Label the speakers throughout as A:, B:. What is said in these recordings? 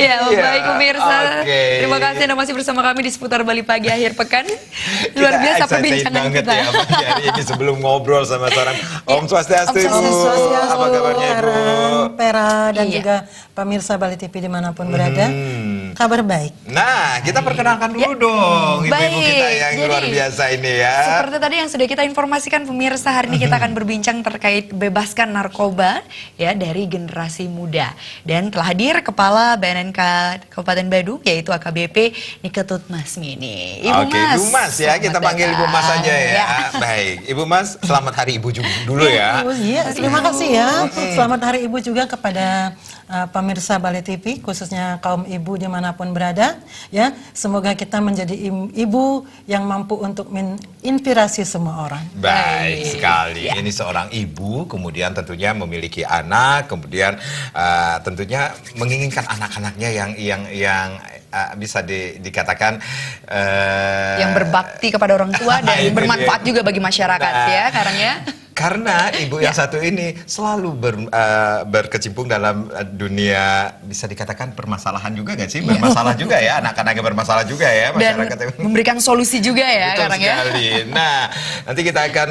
A: Ya, baik pemirsa.
B: Okay.
A: Terima kasih Anda masih bersama kami di seputar Bali Pagi akhir pekan. Luar biasa perbincangan kita.
B: Ya, pagi hari ini sebelum ngobrol sama seorang Om Swastiastu, Ibu.
C: Swastiastu,
B: Apa kabarnya, Ibu?
C: Pera dan juga pemirsa Bali TV dimanapun berada. Kabar baik.
B: Nah, kita perkenalkan dulu dong ibu-ibu kita yang luar biasa ini ya.
A: Seperti tadi yang sudah kita informasikan pemirsa, hari ini kita akan berbincang terkait bebaskan narkoba ya dari generasi muda. Dan telah hadir Kepala BNNK Kabupaten Badung yaitu AKBP Niketut Masmini. Ibu Mas.
B: Ibu Mas ya, kita panggil Ibu Mas aja ya. Baik, Ibu Mas, selamat Hari Ibu dulu ya.
C: Iya, terima kasih ya. Selamat Hari Ibu juga kepada pemirsa Bali TV, khususnya kaum ibu dimanapun berada. Ya, semoga kita menjadi ibu yang mampu untuk menginspirasi semua orang.
B: Baik sekali. Ini seorang ibu, kemudian tentunya memiliki anak, kemudian tentunya menginginkan anak-anaknya yang bisa dikatakan
A: yang berbakti kepada orang tua dan bermanfaat juga bagi masyarakat ya, karena
B: karena ibu yang satu ini selalu berkecimpung dalam dunia, bisa dikatakan permasalahan juga nggak sih? Bermasalah juga ya, anak-anaknya bermasalah juga ya, masyarakat.
A: Dan memberikan solusi juga ya.
B: Betul sekali. Nah, nanti kita akan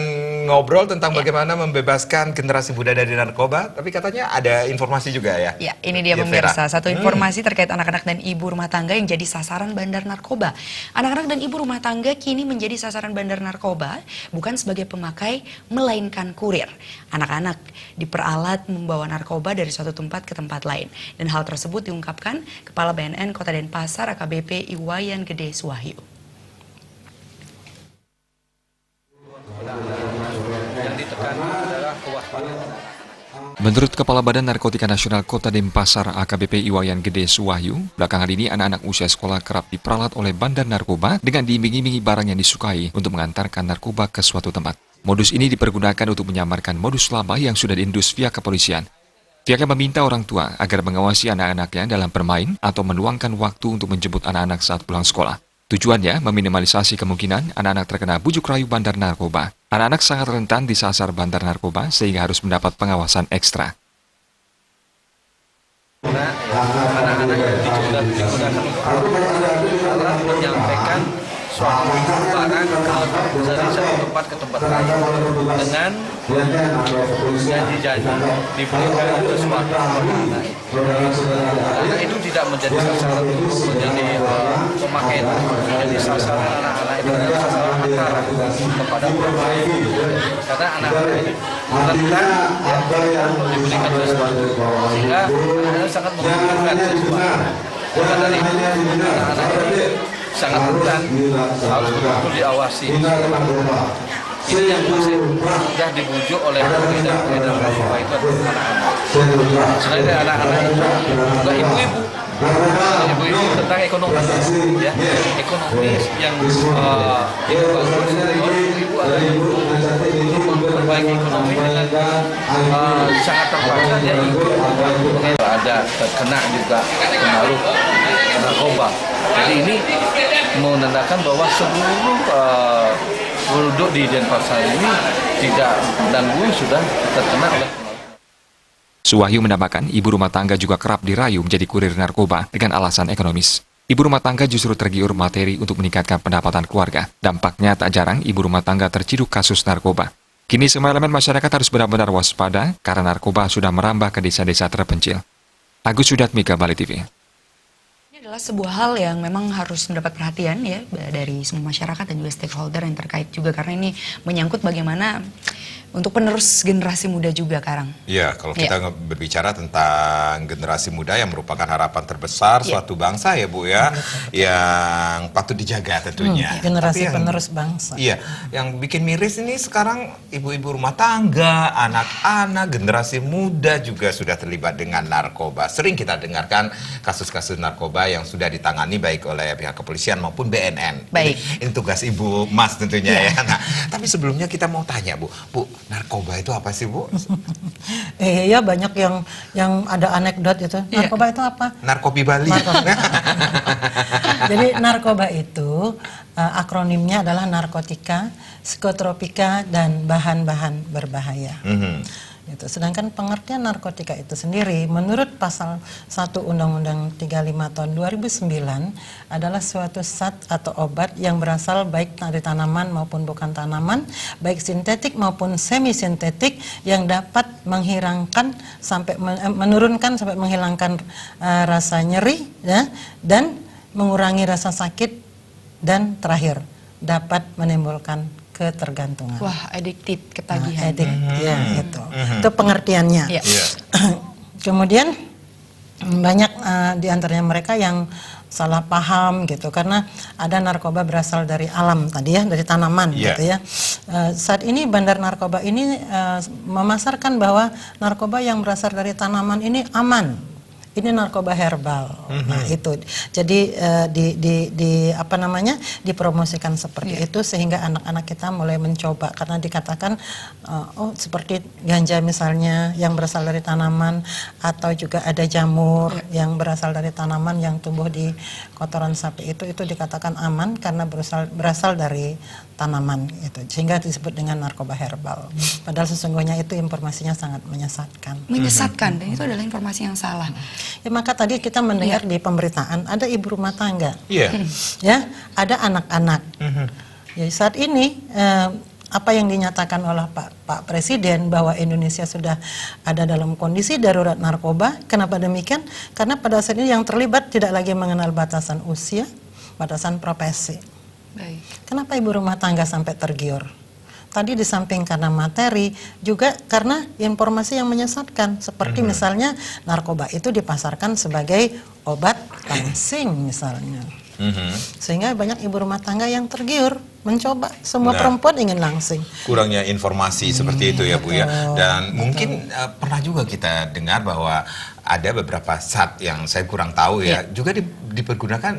B: ngobrol tentang bagaimana membebaskan generasi muda dari narkoba, tapi katanya ada informasi juga ya?
A: Ya, ini dia pemirsa, satu informasi terkait anak-anak dan ibu rumah tangga yang jadi sasaran bandar narkoba. Anak-anak dan ibu rumah tangga kini menjadi sasaran bandar narkoba, bukan sebagai pemakai, melainkan kurir. Anak-anak diperalat membawa narkoba dari suatu tempat ke tempat lain. Dan hal tersebut diungkapkan Kepala BNN Kota Denpasar AKBP Iwayan Gede Suwahyu.
D: Yang ditekan adalah kewaspadaan.
E: Menurut Kepala Badan Narkotika Nasional Kota Denpasar AKBP Iwayan Gede Suwahyu, belakangan ini anak-anak usia sekolah kerap diperalat oleh bandar narkoba dengan diiming-imingi barang yang disukai untuk mengantarkan narkoba ke suatu tempat. Modus ini dipergunakan untuk menyamarkan modus lama yang sudah diindus via kepolisian. Pihaknya meminta orang tua agar mengawasi anak-anaknya dalam bermain atau meluangkan waktu untuk menjemput anak-anak saat pulang sekolah. Tujuannya meminimalisasi kemungkinan anak-anak terkena bujuk rayu bandar narkoba. Anak-anak sangat rentan disasar bandar narkoba sehingga harus mendapat pengawasan ekstra.
D: Karena anak-anak yang digunakan untuk menyampaikan suatu barang dari satu tempat ke tempat lain dengan janji-janji diberikan sesuatu kepada anak. Anak itu tidak menjadi sasaran untuk menjadi pemakai, menjadi sasaran anak-anak itu adalah sasaran antara kepada pemakai. Karena anak-anak ini rentan untuk diberikan sesuatu, sehingga anak-anak sangat membutuhkan sesuatu. Maka dari itu anak-anak ini sangat rentan, harus betul-betul diawasi. Ini yang masih sudah dibujuk oleh pengedar narkoba itu adalah anak-anak. Selain dari anak-anak itu juga ibu-ibu. Ibu-ibu tentang ekonomi, ya, ekonomi yang bagus. Ibu adalah ibu untuk memperbaiki ekonomi dengan sangat terpaksa dia ikut ada terkena juga pengaruh narkoba. Jadi ini menandakan bahwa seluruh penduduk di Denpasar ini tidak dan guru sudah terkena oleh.
E: Suwahyu menambahkan, ibu rumah tangga juga kerap dirayu menjadi kurir narkoba dengan alasan ekonomis. Ibu rumah tangga justru tergiur materi untuk meningkatkan pendapatan keluarga. Dampaknya tak jarang ibu rumah tangga terciduk kasus narkoba. Kini semua elemen masyarakat harus benar-benar waspada karena narkoba sudah merambah ke desa-desa terpencil. Agus Sudatmika, Bali TV.
A: Ini adalah sebuah hal yang memang harus mendapat perhatian ya dari semua masyarakat dan juga stakeholder yang terkait juga, karena ini menyangkut bagaimana untuk penerus generasi muda juga, Karang.
B: Iya, kalau kita berbicara tentang generasi muda yang merupakan harapan terbesar suatu bangsa ya Bu ya, yang patut dijaga tentunya.
C: Generasi penerus bangsa.
B: Iya, yang bikin miris ini sekarang ibu-ibu rumah tangga, anak-anak, generasi muda juga sudah terlibat dengan narkoba. Sering kita dengarkan kasus-kasus narkoba yang sudah ditangani baik oleh pihak kepolisian maupun BNN.
A: Baik.
B: Ini tugas Ibu Mas tentunya ya. Nah, tapi sebelumnya kita mau tanya Bu, narkoba itu apa sih Bu?
C: Iya, banyak yang ada anekdot itu. Narkoba itu apa?
B: Narkobi Bali.
C: Jadi narkoba itu akronimnya adalah narkotika, psikotropika, dan bahan-bahan berbahaya. Gitu. Sedangkan pengertian narkotika itu sendiri menurut pasal 1 Undang-Undang 35 tahun 2009 adalah suatu zat atau obat yang berasal baik dari tanaman maupun bukan tanaman, baik sintetik maupun semi sintetik, yang dapat menghilangkan sampai menurunkan sampai menghilangkan rasa nyeri, ya, dan mengurangi rasa sakit, dan terakhir dapat menimbulkan ketergantungan.
A: Wah, addicted, ketagihan.
C: Ya, itu pengertiannya.
A: Iya.
C: Kemudian banyak di antaranya mereka yang salah paham gitu, karena ada narkoba berasal dari alam tadi ya, dari tanaman gitu ya. Saat ini Bandar Narkoba ini memasarkan bahwa narkoba yang berasal dari tanaman ini aman. Ini narkoba herbal. Nah, itu. Jadi apa namanya? Dipromosikan seperti itu sehingga anak-anak kita mulai mencoba, karena dikatakan oh, seperti ganja misalnya yang berasal dari tanaman, atau juga ada jamur yang berasal dari tanaman yang tumbuh di kotoran sapi, itu dikatakan aman karena berasal dari tanaman itu, sehingga disebut dengan narkoba herbal. Padahal sesungguhnya itu informasinya sangat menyesatkan.
A: Menyesatkan, dan itu adalah informasi yang salah.
C: Ya, maka tadi kita mendengar di pemberitaan ada ibu rumah tangga,
B: Iya.
C: ya, ada anak-anak. Ya, saat ini apa yang dinyatakan oleh Pak Presiden bahwa Indonesia sudah ada dalam kondisi darurat narkoba. Kenapa demikian? Karena pada saat ini yang terlibat tidak lagi mengenal batasan usia, batasan profesi.
A: Baik.
C: Kenapa ibu rumah tangga sampai tergiur? Tadi di samping karena materi, juga karena informasi yang menyesatkan. Seperti misalnya narkoba itu dipasarkan sebagai obat langsing misalnya. Sehingga banyak ibu rumah tangga yang tergiur mencoba. Semua perempuan ingin langsing.
B: Kurangnya informasi seperti itu ya Bu ya. Dan mungkin pernah juga kita dengar bahwa ada beberapa zat yang saya kurang tahu ya, juga digunakan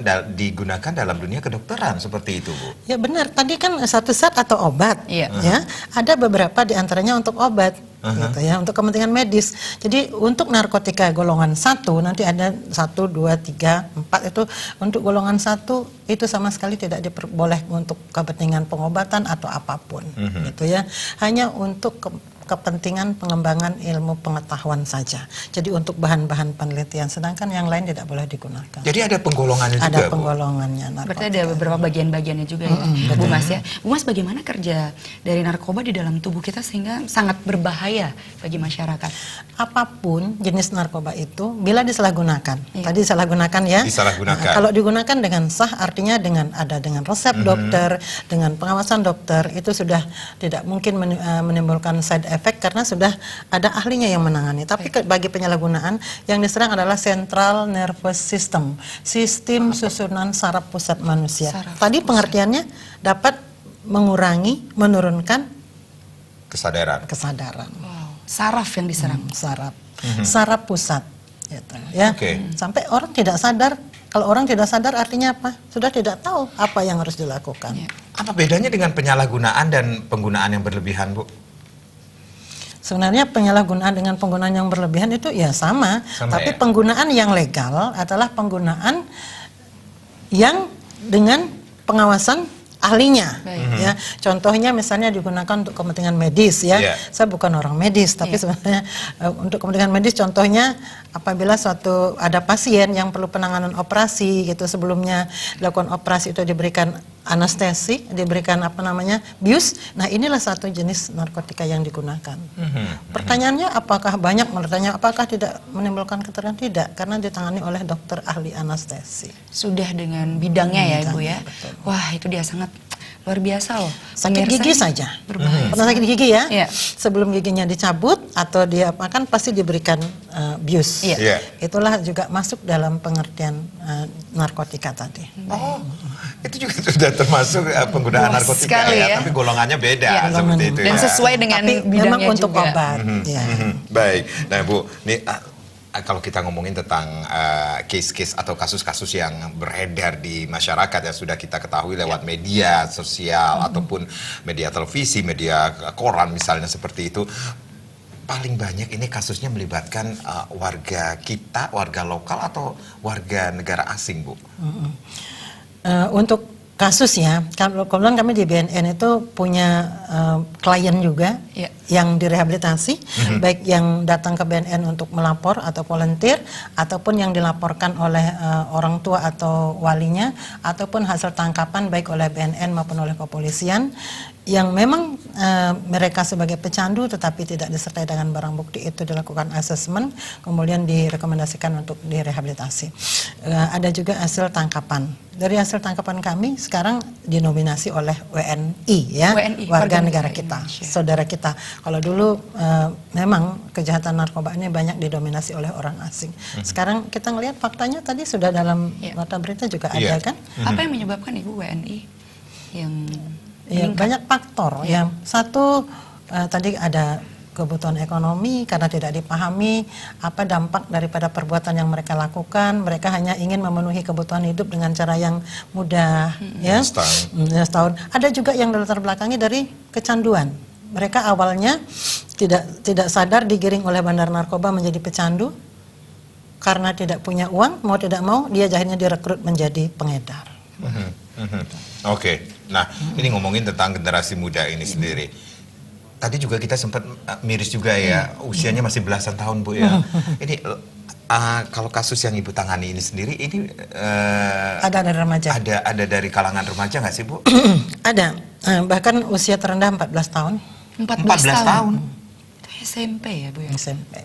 B: dalam dunia kedokteran seperti itu Bu.
C: Ya benar, tadi kan satu zat atau obat,
A: Iya.
C: ya, ada beberapa diantaranya untuk obat, gitu ya, untuk kepentingan medis. Jadi untuk narkotika golongan 1 nanti ada 1, 2, 3, 4 itu untuk golongan 1 itu sama sekali tidak diperbolehkan untuk kepentingan pengobatan atau apapun, gitu ya. Hanya untuk kepentingan pengembangan ilmu pengetahuan saja. Jadi untuk bahan-bahan penelitian, sedangkan yang lain tidak boleh digunakan.
B: Jadi ada penggolongannya juga
C: Ada
B: Bu?
C: penggolongannya
A: Berarti
C: narkotika.
A: ada beberapa bagian-bagiannya juga ya, Bu Mas ya. Bu Mas, bagaimana kerja dari narkoba di dalam tubuh kita sehingga sangat berbahaya bagi masyarakat?
C: Apapun jenis narkoba itu, bila disalahgunakan, tadi disalahgunakan ya.
B: Disalahgunakan.
C: Kalau digunakan dengan sah, artinya dengan resep dokter, dengan pengawasan dokter, itu sudah tidak mungkin menimbulkan side effect karena sudah ada ahlinya yang menangani. Tapi bagi penyalahgunaan, yang diserang adalah central nervous system, sistem susunan saraf pusat manusia.
A: Saraf
C: Tadi pengertiannya dapat mengurangi, menurunkan
B: kesadaran.
A: Wow, saraf yang diserang.
C: Saraf pusat, gitu, ya.
B: Oke.
C: Sampai orang tidak sadar. Kalau orang tidak sadar artinya apa? Sudah tidak tahu apa yang harus dilakukan.
A: Ya.
B: Apa bedanya dengan penyalahgunaan dan penggunaan yang berlebihan Bu?
C: Sebenarnya penyalahgunaan dengan penggunaan yang berlebihan itu ya sama tapi
B: ya?
C: penggunaan yang legal adalah penggunaan yang dengan pengawasan ahlinya. Ya, contohnya misalnya digunakan untuk kepentingan medis ya. Saya bukan orang medis tapi sebenarnya untuk kepentingan medis, contohnya apabila ada pasien yang perlu penanganan operasi gitu, sebelumnya dilakukan operasi itu diberikan anestesi, diberikan bius. Nah, inilah satu jenis narkotika yang digunakan. Pertanyaannya apakah banyak? Menurutnya apakah tidak menimbulkan ketergantungan? Tidak, karena ditangani oleh dokter ahli anestesi.
A: Sudah dengan bidangnya ya Ibu ya.
C: Betul.
A: Wah, itu dia sangat luar biasa loh.
C: Sakit
A: Pemirsa
C: gigi
A: ini
C: saja.
A: berbahaya.
C: Pernah sakit gigi ya?
A: Iya.
C: Sebelum giginya dicabut atau dia makan pasti diberikan bius.
A: Iya.
C: Itulah juga masuk dalam pengertian narkotika tadi.
B: Oh, itu juga sudah termasuk penggunaan
A: Luas
B: narkotika
A: sekali
B: ya,
A: ya.
B: tapi golongannya beda
A: Iya.
B: seperti itu
A: Dan
B: ya.
A: sesuai dengan
C: Tapi
A: bidangnya
C: memang untuk
A: juga.
C: obat. Ya.
B: Baik, nah Bu, ini kalau kita ngomongin tentang case-case atau kasus-kasus yang beredar di masyarakat yang sudah kita ketahui lewat media sosial ataupun media televisi, media koran misalnya seperti itu, paling banyak ini kasusnya melibatkan warga kita, warga lokal atau warga negara asing Bu?
C: Untuk kasus ya, kebetulan kami di BNN itu punya klien juga
A: Iya.
C: yang direhabilitasi, baik yang datang ke BNN untuk melapor atau volunteer, ataupun yang dilaporkan oleh orang tua atau walinya, ataupun hasil tangkapan baik oleh BNN maupun oleh kepolisian, yang memang mereka sebagai pecandu tetapi tidak disertai dengan barang bukti, itu dilakukan asesmen, kemudian direkomendasikan untuk direhabilitasi. Ada juga hasil tangkapan. Dari hasil tangkapan kami sekarang dinominasi oleh WNI ya,
A: WNI,
C: warga negara kita,
A: Indonesia.
C: saudara kita. Kalau dulu memang kejahatan narkoba ini banyak didominasi oleh orang asing. Sekarang kita ngelihat faktanya tadi sudah dalam
A: Iya.
C: nota berita juga
B: Iya.
C: ada kan?
A: Apa yang menyebabkan Ibu WNI yang
C: Ya,
A: meningkat?
C: banyak faktor. Ya, satu tadi ada kebutuhan ekonomi karena tidak dipahami apa dampak daripada perbuatan yang mereka lakukan. Mereka hanya ingin memenuhi kebutuhan hidup dengan cara yang mudah, ya. Setahun. Ada juga yang latar belakangnya dari kecanduan. Mereka awalnya tidak sadar digiring oleh bandar narkoba menjadi pecandu karena tidak punya uang, mau tidak mau dia akhirnya direkrut menjadi pengedar.
B: Oke, nah ini ngomongin tentang generasi muda ini sendiri. Tadi juga kita sempat miris juga ya, usianya masih belasan tahun Bu ya. Ini kalau kasus yang Ibu tangani ini sendiri, ini
C: Ada dari remaja.
B: ada dari kalangan remaja nggak sih Bu?
C: Ada, bahkan usia terendah 14 tahun
A: 14
B: tahun.
A: tahun. Itu SMP ya Bu ya?
C: SMP.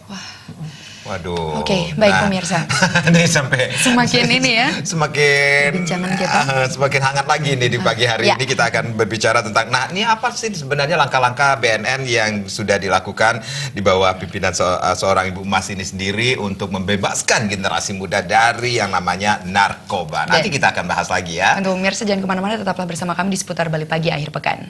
B: Waduh.
A: Oke, baik, pemirsa.
B: Ini sampai
A: Semakin ini ya,
B: semakin
A: perbincangan kita.
B: semakin hangat lagi nih di pagi hari
A: Ya.
B: ini kita akan berbicara tentang ini apa sih sebenarnya langkah-langkah BNN yang sudah dilakukan di bawah pimpinan seorang Ibu Mas ini sendiri untuk membebaskan generasi muda dari yang namanya narkoba. Nanti kita akan bahas lagi ya.
A: Untuk pemirsa jangan kemana-mana, tetaplah bersama kami di seputar Bali Pagi akhir pekan.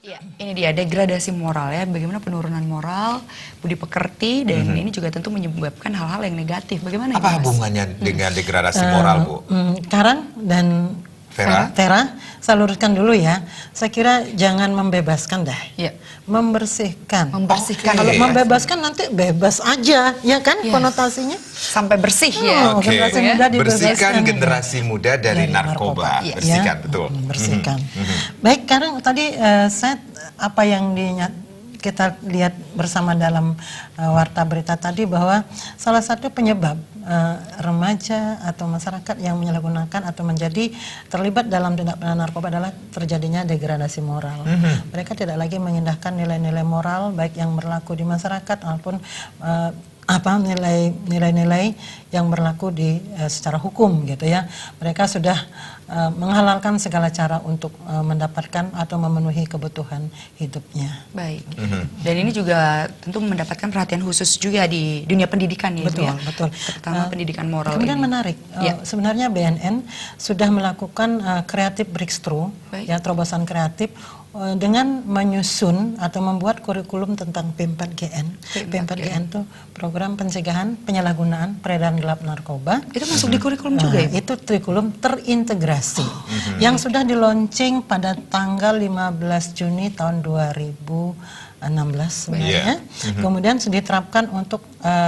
A: Ya, ini dia degradasi moral ya, bagaimana penurunan moral, budi pekerti, dan ini juga tentu menyebabkan hal-hal yang negatif. Bagaimana
B: Apa
A: ini, Mas?
B: hubungannya dengan degradasi moral Bu?
C: Karang dan
B: Vera?
C: Tera, saya luruskan dulu ya. Saya kira jangan membebaskan dah.
A: Ya.
C: Membersihkan.
A: Membersihkan.
B: Oke.
C: Kalau membebaskan nanti bebas aja, ya kan
A: Yes.
C: konotasinya?
A: Sampai bersih ya.
C: Oh,
B: Oke,
C: generasi muda dibebaskan.
B: bersihkan generasi muda dari narkoba.
A: Iya.
B: Bersihkan,
C: Ya,
B: betul.
C: Bersihkan. Baik, sekarang tadi saya apa yang kita lihat bersama dalam warta berita tadi bahwa salah satu penyebab remaja atau masyarakat yang menyalahgunakan atau menjadi terlibat dalam tindak pidana narkoba adalah terjadinya degradasi moral. Mereka tidak lagi mengindahkan nilai-nilai moral baik yang berlaku di masyarakat maupun nilai-nilai yang berlaku di secara hukum gitu ya. Mereka sudah menghalalkan segala cara untuk mendapatkan atau memenuhi kebutuhan hidupnya.
A: Baik. Dan ini juga tentu mendapatkan perhatian khusus juga di dunia pendidikan ya,
C: Betul,
A: Bu, ya?
C: betul.
A: Terutama pendidikan moral
C: Kemudian
A: ini.
C: menarik,
A: Ya.
C: sebenarnya BNN sudah melakukan creative breakthrough,
A: Baik.
C: ya terobosan kreatif dengan menyusun atau membuat kurikulum tentang P4GN. P4GN itu program pencegahan penyalahgunaan peredaran gelap narkoba.
A: Itu masuk di kurikulum juga ya, Bu?
C: Itu kurikulum terintegrasi yang sudah di-launching pada tanggal 15 Juni tahun 2016 sebenarnya. Kemudian diterapkan untuk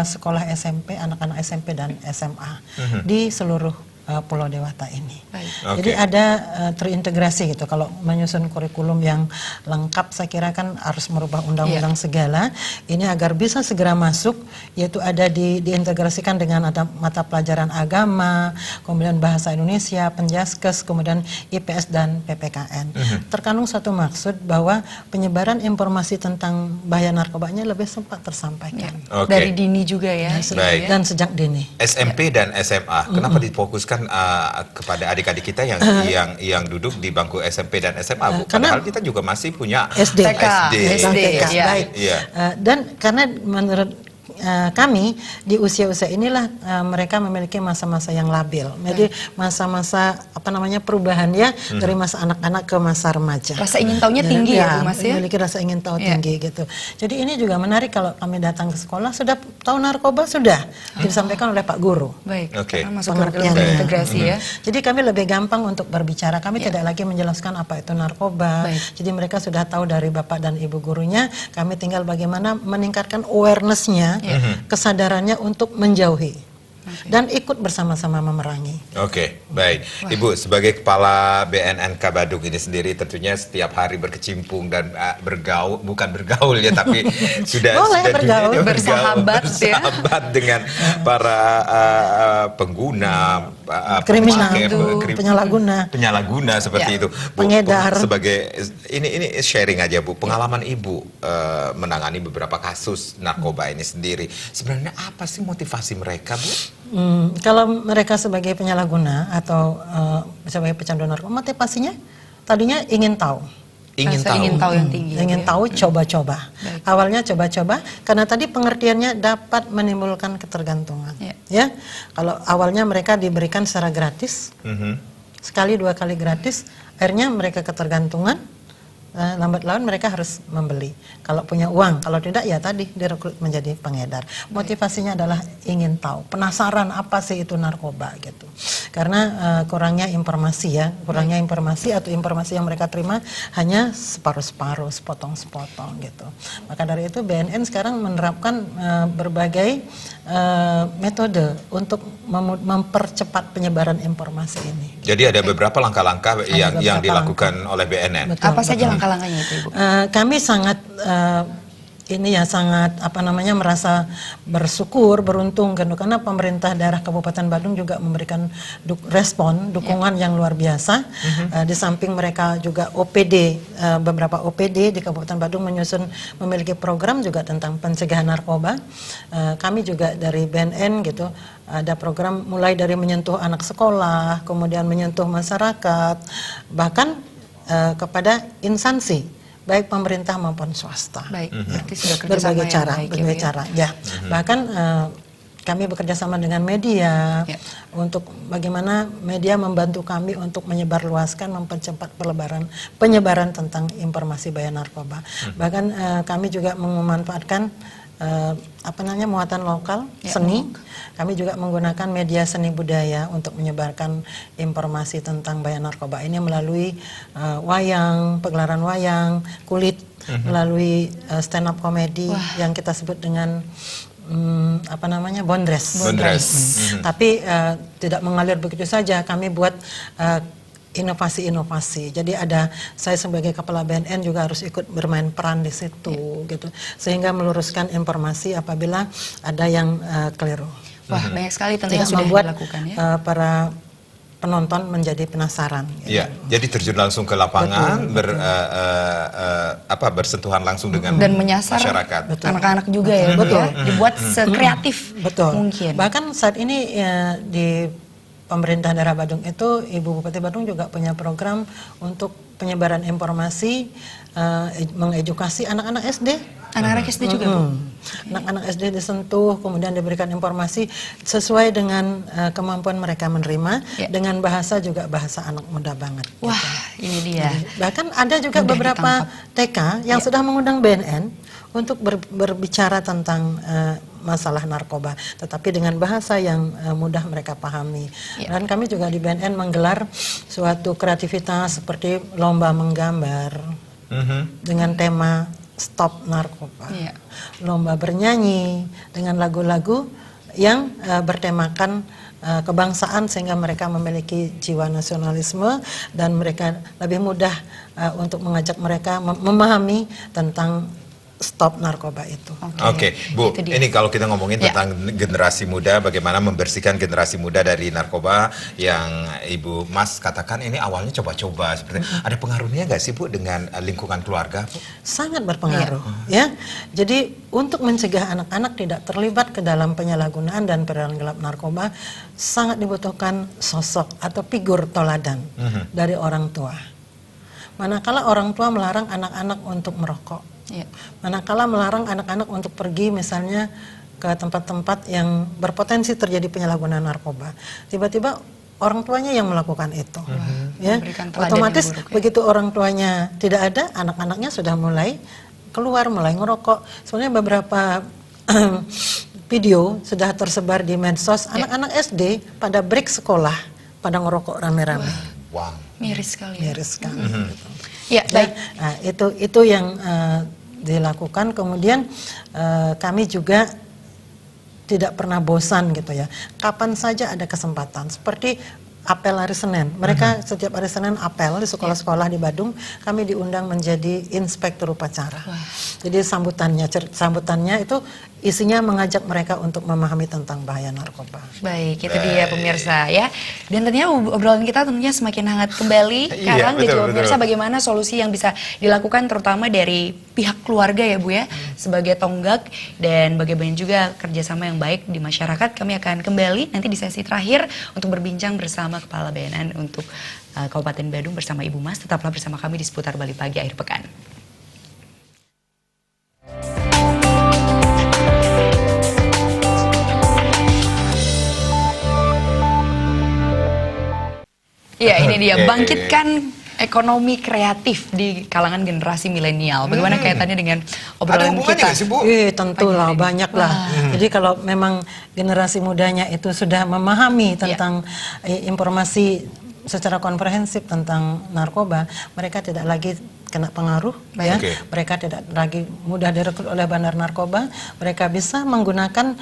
C: sekolah SMP, anak-anak SMP dan SMA di seluruh Pulau Dewata ini.
A: Baik.
C: Jadi
B: Oke.
C: ada terintegrasi gitu. Kalau menyusun kurikulum yang lengkap, saya kira kan harus merubah undang-undang segala. Ini agar bisa segera masuk, yaitu ada diintegrasikan dengan ada mata pelajaran agama, kemudian bahasa Indonesia, Penjaskes, kemudian IPS dan PPKN. Terkandung satu maksud bahwa penyebaran informasi tentang bahaya narkobanya lebih sempat tersampaikan.
B: Oke.
A: Dari dini juga ya.
B: Baik.
C: Dan sejak dini.
B: SMP dan SMA. Kenapa difokuskan kepada adik-adik kita yang duduk di bangku SMP dan SMA, Bu?
C: karena
B: Padahal kita juga masih punya
C: SD.
A: TK,
B: SD.
C: Dan TK,
A: Iya.
C: baik.
B: Iya.
C: Dan karena menurut kami di usia-usia inilah mereka memiliki masa-masa yang labil. Jadi masa-masa perubahan ya dari masa anak-anak ke masa remaja.
A: Rasa ingin tahunya tinggi ya, Bu Mas ya.
C: Memiliki rasa ingin tahu tinggi gitu. Jadi ini juga menarik kalau kami datang ke sekolah sudah tahu narkoba sudah disampaikan oleh Pak Guru.
A: Baik.
B: Oke.
A: Karena masuk ke dalam
C: Pengertiannya.
A: integrasi ya.
C: Jadi kami lebih gampang untuk berbicara. Kami tidak lagi menjelaskan apa itu narkoba.
A: Baik.
C: Jadi mereka sudah tahu dari Bapak dan Ibu gurunya. Kami tinggal bagaimana meningkatkan awareness-nya, kesadarannya untuk menjauhi dan ikut bersama-sama memerangi.
B: Oke, baik. Ibu sebagai kepala BNNK Badung ini sendiri tentunya setiap hari berkecimpung dan bukan bergaul ya, tapi sudah
C: bergaul.
B: dunia
A: Bersahabat ya.
B: bersahabat dengan para pengguna,
C: Kriminal,
B: pemakai, penyalahguna seperti itu. Bu,
C: pengedar.
B: sebagai ini sharing aja Bu, pengalaman Ibu menangani beberapa kasus narkoba ini sendiri. Sebenarnya apa sih motivasi mereka, Bu?
C: Kalau mereka sebagai penyalahguna atau sebagai pecandu narkoba, motivasinya tadinya ingin tahu.
B: Ingin
A: Rasa
B: tahu.
A: ingin tahu yang tinggi.
C: Ingin tahu, coba-coba. Awalnya coba-coba, karena tadi pengertiannya dapat menimbulkan ketergantungan. Ya, kalau awalnya mereka diberikan secara gratis, sekali 2 kali gratis, akhirnya mereka ketergantungan. Lambat laun mereka harus membeli. Kalau punya uang, kalau tidak ya tadi direkrut menjadi pengedar. Motivasinya adalah ingin tahu, penasaran apa sih itu narkoba gitu. Karena kurangnya informasi ya, kurangnya informasi atau informasi yang mereka terima hanya separuh-separuh, sepotong-sepotong gitu. Maka dari itu BNN sekarang menerapkan berbagai metode untuk mempercepat penyebaran informasi ini.
B: Jadi ada beberapa langkah-langkah yang dilakukan oleh BNN.
C: Betul,
A: Apa saja langkah-langkahnya itu, Ibu?
C: Kami sangat merasa bersyukur, beruntung karena pemerintah daerah Kabupaten Badung juga memberikan dukungan yang luar biasa. Di samping mereka juga OPD, beberapa OPD di Kabupaten Badung memiliki program juga tentang pencegahan narkoba. Kami juga dari BNN gitu ada program mulai dari menyentuh anak sekolah, kemudian menyentuh masyarakat, bahkan kepada instansi baik pemerintah maupun swasta.
A: Baik, berarti sudah kerjasama
C: Berbagai
A: yang
C: cara,
A: baik,
C: berbagai
A: ya,
C: cara. Ya, bahkan kami bekerja sama dengan media untuk bagaimana media membantu kami untuk menyebarluaskan, mempercepat penyebaran tentang informasi bahaya narkoba. Bahkan kami juga memanfaatkan muatan lokal seni. Kami juga menggunakan media seni budaya untuk menyebarkan informasi tentang bahaya narkoba ini melalui wayang, pegelaran wayang, kulit, melalui stand up komedi yang kita sebut dengan bondres. Tapi tidak mengalir begitu saja. Kami buat inovasi-inovasi. Jadi saya sebagai kepala BNN juga harus ikut bermain peran di situ gitu. Sehingga meluruskan informasi apabila ada yang keliru.
A: Wah, banyak sekali tentunya
C: Tidak
A: sudah
C: membuat
A: dilakukan ya.
C: para penonton menjadi penasaran. Gitu.
B: Ya, jadi terjun langsung ke lapangan, bersentuhan langsung dengan
A: Dan menyasar
B: masyarakat.
A: anak-anak juga ya, betul. Dibuat sekreatif mungkin.
C: Bahkan saat ini di pemerintah daerah Badung itu, Ibu Bupati Badung juga punya program untuk penyebaran informasi, mengedukasi anak-anak SD.
A: Anak-anak SD juga, Bu?
C: Anak-anak SD disentuh, kemudian diberikan informasi sesuai dengan kemampuan mereka menerima, dengan bahasa juga bahasa anak muda banget.
A: Wah, ini dia.
C: Bahkan ada juga beberapa TK yang sudah mengundang BNN untuk berbicara tentang masalah narkoba, tetapi dengan bahasa yang mudah mereka pahami. Dan kami juga di BNN menggelar suatu kreativitas seperti lomba menggambar dengan tema Stop Narkoba, lomba bernyanyi dengan lagu-lagu yang bertemakan kebangsaan sehingga mereka memiliki jiwa nasionalisme dan mereka lebih mudah untuk mengajak mereka memahami tentang stop narkoba itu.
B: Oke, Bu, ini kalau kita ngomongin tentang generasi muda, bagaimana membersihkan generasi muda dari narkoba yang Ibu Mas katakan ini awalnya coba-coba seperti ada pengaruhnya nggak sih Bu dengan lingkungan keluarga, Bu?
C: Sangat berpengaruh, ya. Jadi untuk mencegah anak-anak tidak terlibat ke dalam penyalahgunaan dan peredaran gelap narkoba sangat dibutuhkan sosok atau figur teladan dari orang tua. Manakala orang tua melarang anak-anak untuk merokok, manakala melarang anak-anak untuk pergi misalnya ke tempat-tempat yang berpotensi terjadi penyalahgunaan narkoba. Tiba-tiba orang tuanya yang melakukan itu, ya.
A: Memberikan teladan
C: Otomatis
A: yang buruk, ya.
C: begitu orang tuanya tidak ada, anak-anaknya sudah mulai keluar, mulai ngerokok. Sebenarnya beberapa video sudah tersebar di medsos, anak-anak SD pada break sekolah pada ngerokok rame-rame.
B: Wow.
A: Miris sekali. Ya.
C: Miris sekali. Gitu.
A: Ya, baik.
C: Nah, itu yang dilakukan. Kemudian kami juga tidak pernah bosan gitu ya. Kapan saja ada kesempatan. Seperti apel hari Senin. Mereka setiap hari Senin apel di sekolah-sekolah di Badung. Kami diundang menjadi inspektur upacara. Jadi sambutannya itu isinya mengajak mereka untuk memahami tentang bahaya narkoba.
A: Baik, itu dia pemirsa ya. Dan tentunya obrolan kita tentunya semakin hangat kembali.
B: Iya,
A: Sekarang dan
B: betul,
A: juga pemirsa
B: betul.
A: bagaimana solusi yang bisa dilakukan terutama dari pihak keluarga ya Bu ya, sebagai tonggak, dan bagaimana juga kerjasama yang baik di masyarakat. Kami akan kembali nanti di sesi terakhir untuk berbincang bersama Kepala BNN untuk Kabupaten Badung bersama Ibu Mas. Tetaplah bersama kami di seputar Bali Pagi akhir pekan. Ya, ini dia,
B: Oke.
A: bangkitkan ekonomi kreatif di kalangan generasi milenial. Bagaimana kaitannya dengan
B: Ada
A: obrolan
B: hubungannya
A: kita?
B: nggak sih, Bu?
C: Tentulah banyak lah. Jadi kalau memang generasi mudanya itu sudah memahami tentang informasi secara komprehensif tentang narkoba, mereka tidak lagi kena pengaruh, ya.
B: Oke.
C: Mereka tidak lagi mudah direkrut oleh bandar narkoba. Mereka bisa menggunakan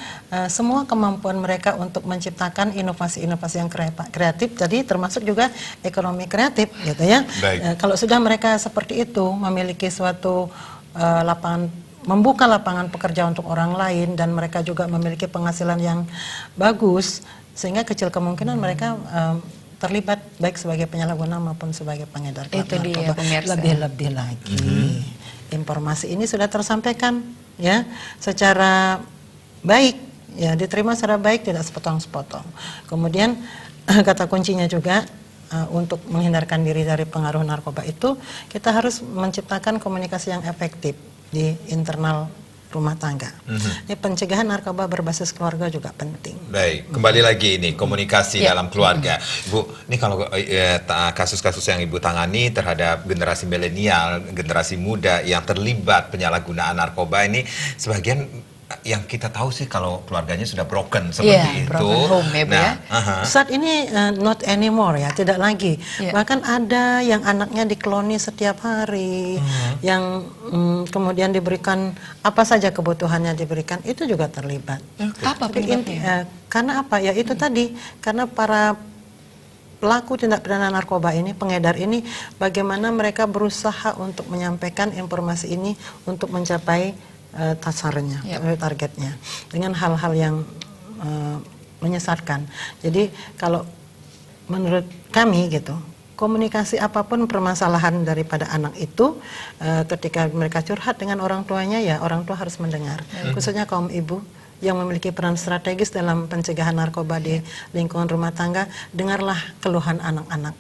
C: semua kemampuan mereka untuk menciptakan inovasi-inovasi yang kreatif. Jadi termasuk juga ekonomi kreatif, gitu ya.
B: Baik.
C: Kalau sudah mereka seperti itu, memiliki suatu membuka lapangan pekerjaan untuk orang lain, dan mereka juga memiliki penghasilan yang bagus, sehingga kecil kemungkinan mereka terlibat baik sebagai penyalahguna maupun sebagai pengedar
A: Itu dia,
C: narkoba.
A: pemirsa.
C: Lebih-lebih lagi informasi ini sudah tersampaikan ya secara baik, ya diterima secara baik, tidak sepotong-sepotong. Kemudian kata kuncinya juga untuk menghindarkan diri dari pengaruh narkoba itu, kita harus menciptakan komunikasi yang efektif di internal rumah tangga. Ini pencegahan narkoba berbasis keluarga juga penting.
B: Baik, kembali lagi ini komunikasi
A: Ya.
B: dalam keluarga. Bu, ini kalau kasus-kasus yang Ibu tangani terhadap generasi milenial, generasi muda yang terlibat penyalahgunaan narkoba ini, sebagian yang kita tahu sih kalau keluarganya sudah broken seperti itu.
A: broken home ya, Bu, ya.
C: Saat ini not anymore ya, tidak lagi.
A: Ya.
C: Bahkan ada yang anaknya dikloni setiap hari, yang kemudian diberikan apa saja kebutuhannya diberikan, itu juga terlibat.
A: Apa
C: Tapi
A: penyebabnya?
C: karena apa ya, itu tadi, karena para pelaku tindak pidana narkoba ini, pengedar ini, bagaimana mereka berusaha untuk menyampaikan informasi ini untuk mencapai tasarnya, targetnya, dengan hal-hal yang menyesatkan. Jadi kalau menurut kami gitu, komunikasi apapun permasalahan daripada anak itu, ketika mereka curhat dengan orang tuanya, ya orang tua harus mendengar. Khususnya kaum ibu yang memiliki peran strategis dalam pencegahan narkoba di lingkungan rumah tangga, dengarlah keluhan anak-anak.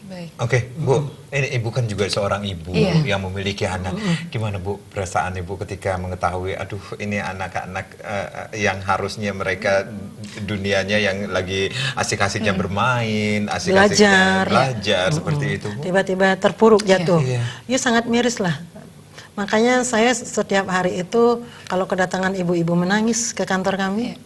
A: Baik.
B: Oke, Bu, ini Ibu kan juga seorang ibu
A: Iya.
B: yang memiliki anak. Gimana Bu perasaan Ibu ketika mengetahui, aduh ini anak-anak yang harusnya mereka dunianya yang lagi asik-asiknya bermain, asik-asiknya belajar seperti itu, Bu?
C: Tiba-tiba terpuruk jatuh.
B: Iya.
C: Ya sangat miris lah. Makanya saya setiap hari itu kalau kedatangan ibu-ibu menangis ke kantor kami,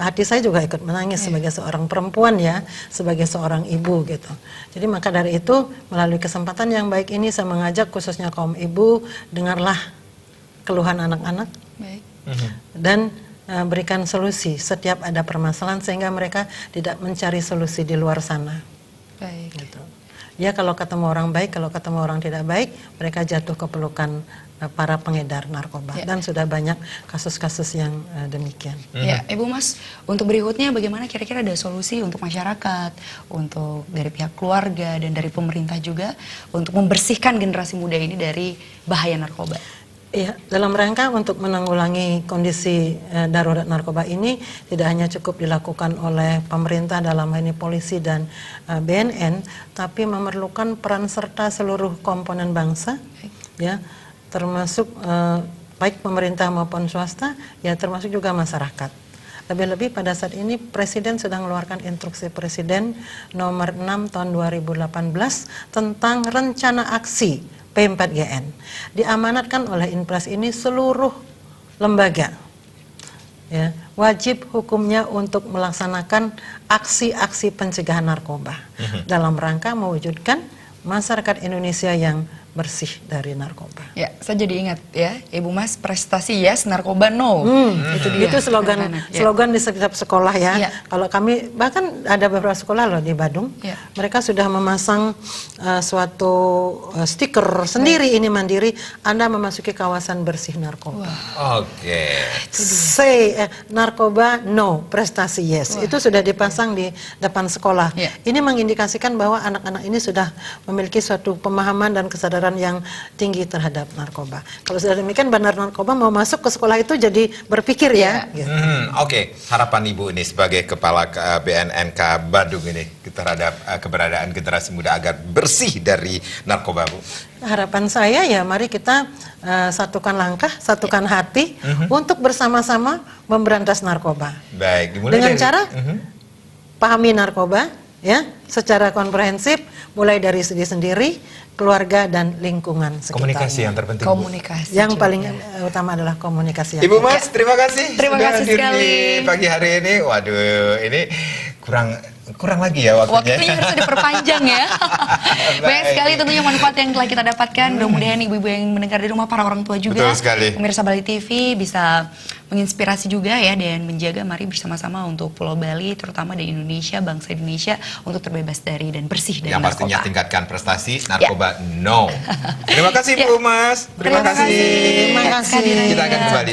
C: hati saya juga ikut menangis sebagai seorang perempuan ya, sebagai seorang ibu gitu. Jadi maka dari itu melalui kesempatan yang baik ini saya mengajak khususnya kaum ibu, dengarlah keluhan anak-anak
A: Baik.
C: dan berikan solusi setiap ada permasalahan sehingga mereka tidak mencari solusi di luar sana.
A: Baik.
C: Gitu. Ya kalau ketemu orang baik, kalau ketemu orang tidak baik, mereka jatuh ke pelukan para pengedar narkoba. Dan sudah banyak kasus-kasus yang demikian.
A: Ya, Ibu Mas, untuk berikutnya bagaimana kira-kira ada solusi untuk masyarakat, untuk dari pihak keluarga dan dari pemerintah juga untuk membersihkan generasi muda ini dari bahaya narkoba?
C: Iya, dalam rangka untuk menanggulangi kondisi darurat narkoba ini tidak hanya cukup dilakukan oleh pemerintah dalam hal ini polisi dan BNN, tapi memerlukan peran serta seluruh komponen bangsa, ya, termasuk baik pemerintah maupun swasta, ya termasuk juga masyarakat. Lebih-lebih pada saat ini Presiden sudah mengeluarkan instruksi Presiden nomor 6 tahun 2018 tentang rencana aksi P4GN. Diamanatkan oleh Inpres ini seluruh lembaga, ya, wajib hukumnya untuk melaksanakan aksi-aksi pencegahan narkoba dalam rangka mewujudkan masyarakat Indonesia yang bersih dari narkoba.
A: Ya, saya jadi ingat ya, Ibu Mas, prestasi yes, narkoba no. Itu dia.
C: Itu slogan
A: Anak-anak, ya.
C: slogan di setiap sekolah ya.
A: Ya.
C: Kalau kami bahkan ada beberapa sekolah loh di Badung,
A: Ya.
C: mereka sudah memasang suatu stiker sendiri ini mandiri. Anda memasuki kawasan bersih narkoba.
B: Oke.
C: Say narkoba no, prestasi yes. Itu sudah dipasang di depan sekolah.
A: Ya.
C: Ini mengindikasikan bahwa anak-anak ini sudah memiliki suatu pemahaman dan kesadaran yang tinggi terhadap narkoba. Kalau sudah demikian, bandar narkoba mau masuk ke sekolah itu jadi berpikir ya. Gitu.
B: Oke, harapan Ibu ini sebagai Kepala BNNK Badung ini terhadap keberadaan generasi muda agar bersih dari narkoba, Bu.
C: Harapan saya ya, mari kita satukan langkah, satukan hati untuk bersama-sama memberantas narkoba.
B: Baik, dimulai
C: Dengan
B: dari-
C: cara pahami narkoba ya secara komprehensif, mulai dari diri sendiri, keluarga dan lingkungan sekitarnya.
B: Komunikasi yang terpenting, Bu.
A: Komunikasi.
C: Yang
A: juga.
C: paling utama adalah komunikasi.
B: Ibu Mas, terima kasih
A: Terima
B: sudah
A: kasih
B: hadir
A: sekali.
B: di pagi hari ini. Waduh, ini kurang lagi ya waktunya.
A: Waktunya harus diperpanjang ya. Banyak sekali tentunya manfaat yang telah kita dapatkan. Mudah-mudahan ibu-ibu yang mendengar di rumah, para orang tua juga,
B: Betul sekali.
A: pemirsa Bali TV bisa menginspirasi juga ya, dan menjaga, mari bersama-sama untuk Pulau Bali, terutama di Indonesia, bangsa Indonesia, untuk terbebas dari dan bersih dari
B: Yang pastinya
A: narkoba.
B: tingkatkan prestasi, narkoba no. Terima kasih Bu Mas.
A: Terima kasih.
C: Terima kasih.
A: Kehadirannya.
B: Kita akan kembali